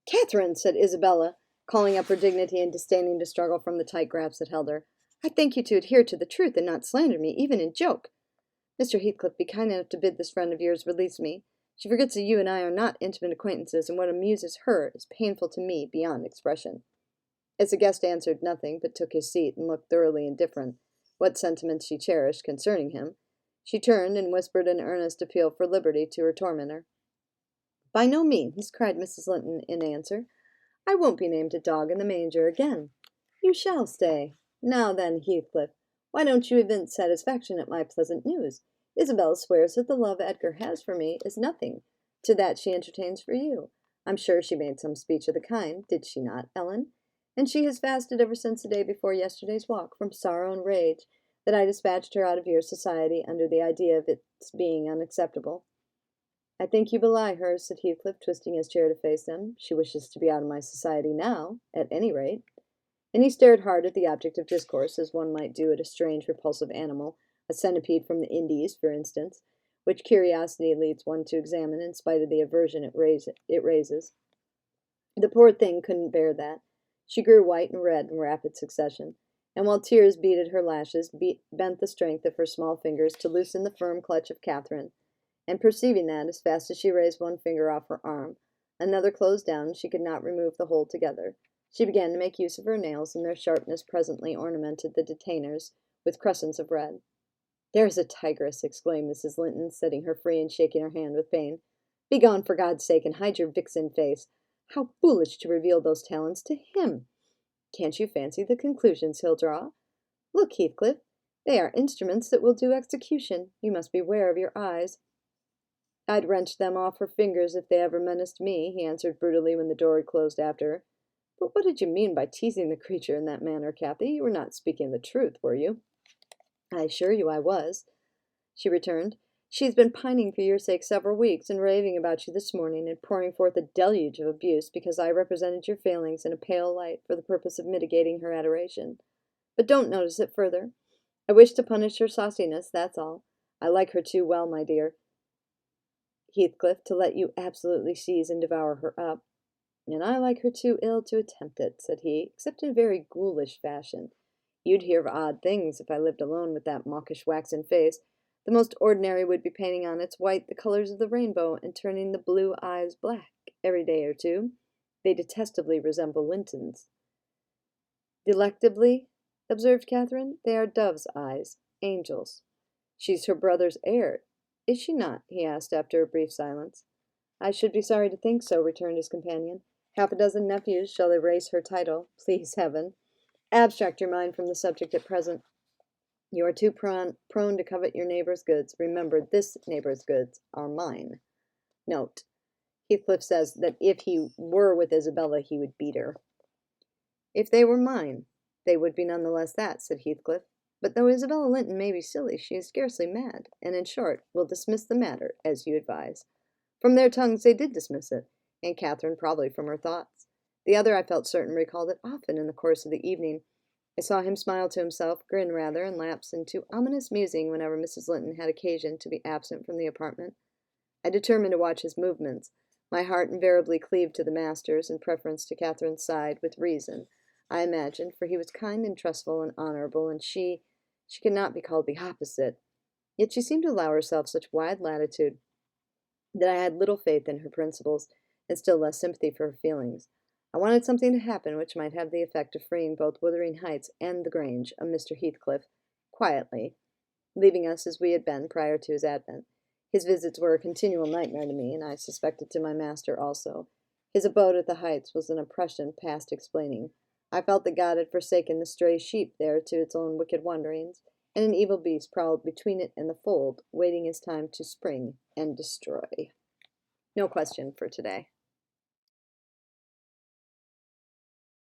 Catherine, said Isabella, calling up her dignity and disdaining to struggle from the tight grasp that held her. I thank you to adhere to the truth and not slander me, even in joke. Mr. Heathcliff, be kind enough to bid this friend of yours release me. She forgets that you and I are not intimate acquaintances, and what amuses her is painful to me beyond expression. As the guest answered nothing, but took his seat and looked thoroughly indifferent, what sentiments she cherished concerning him, she turned and whispered an earnest appeal for liberty to her tormentor. By no means, cried Mrs. Linton in answer. I won't be named a dog in the manger again. You shall stay. Now then, Heathcliff, why don't you evince satisfaction at my pleasant news? Isabel swears that the love Edgar has for me is nothing to that she entertains for you. I'm sure she made some speech of the kind, did she not, Ellen? And she has fasted ever since the day before yesterday's walk, from sorrow and rage, that I dispatched her out of your society under the idea of its being unacceptable. I think you belie her, said Heathcliff, twisting his chair to face them. She wishes to be out of my society now, at any rate. And he stared hard at the object of discourse, as one might do at a strange, repulsive animal, a centipede from the Indies, for instance, which curiosity leads one to examine in spite of the aversion it raises. The poor thing couldn't bear that. She grew white and red in rapid succession, and while tears beaded her lashes, bent the strength of her small fingers to loosen the firm clutch of Catherine, and perceiving that, as fast as she raised one finger off her arm, another closed down and she could not remove the whole together, she began to make use of her nails, and their sharpness presently ornamented the detainers with crescents of red. There's a tigress, exclaimed Mrs. Linton, setting her free and shaking her hand with pain. Begone, for God's sake, and hide your vixen face. How foolish to reveal those talents to him! Can't you fancy the conclusions he'll draw? Look, Heathcliff, they are instruments that will do execution. You must beware of your eyes. I'd wrench them off her fingers if they ever menaced me, he answered brutally when the door had closed after her. But what did you mean by teasing the creature in that manner, Cathy? You were not speaking the truth, were you? I assure you I was, she returned. She has been pining for your sake several weeks, and raving about you this morning, and pouring forth a deluge of abuse because I represented your failings in a pale light for the purpose of mitigating her adoration. But don't notice it further. I wish to punish her sauciness, that's all. I like her too well, my dear Heathcliff, to let you absolutely seize and devour her up. And I like her too ill to attempt it, said he, except in a very ghoulish fashion. You'd hear of odd things if I lived alone with that mawkish waxen face. The most ordinary would be painting on its white the colors of the rainbow and turning the blue eyes black every day or two. They detestably resemble Linton's. Delectably, observed Catherine, they are dove's eyes, angels. She's her brother's heir, is she not? He asked after a brief silence. I should be sorry to think so, returned his companion. Half a dozen nephews shall erase her title, please heaven. Abstract your mind from the subject at present. You are too prone to covet your neighbor's goods. Remember, this neighbor's goods are mine. Note, Heathcliff says that if he were with Isabella, he would beat her. If they were mine, they would be none the less that, said Heathcliff. But though Isabella Linton may be silly, she is scarcely mad, and in short, will dismiss the matter, as you advise. From their tongues they did dismiss it, and Catherine probably from her thoughts. The other, I felt certain, recalled it often in the course of the evening. I saw him smile to himself, grin rather, and lapse into ominous musing whenever Mrs. Linton had occasion to be absent from the apartment. I determined to watch his movements. My heart invariably cleaved to the master's in preference to Catherine's side, with reason, I imagined, for he was kind and trustful and honorable, and she could not be called the opposite. Yet she seemed to allow herself such wide latitude that I had little faith in her principles, and still less sympathy for her feelings. I wanted something to happen which might have the effect of freeing both Wuthering Heights and the Grange of Mr. Heathcliff, quietly, leaving us as we had been prior to his advent. His visits were a continual nightmare to me, and I suspected to my master also. His abode at the Heights was an oppression past explaining. I felt that God had forsaken the stray sheep there to its own wicked wanderings, and an evil beast prowled between it and the fold, waiting his time to spring and destroy. No question for today.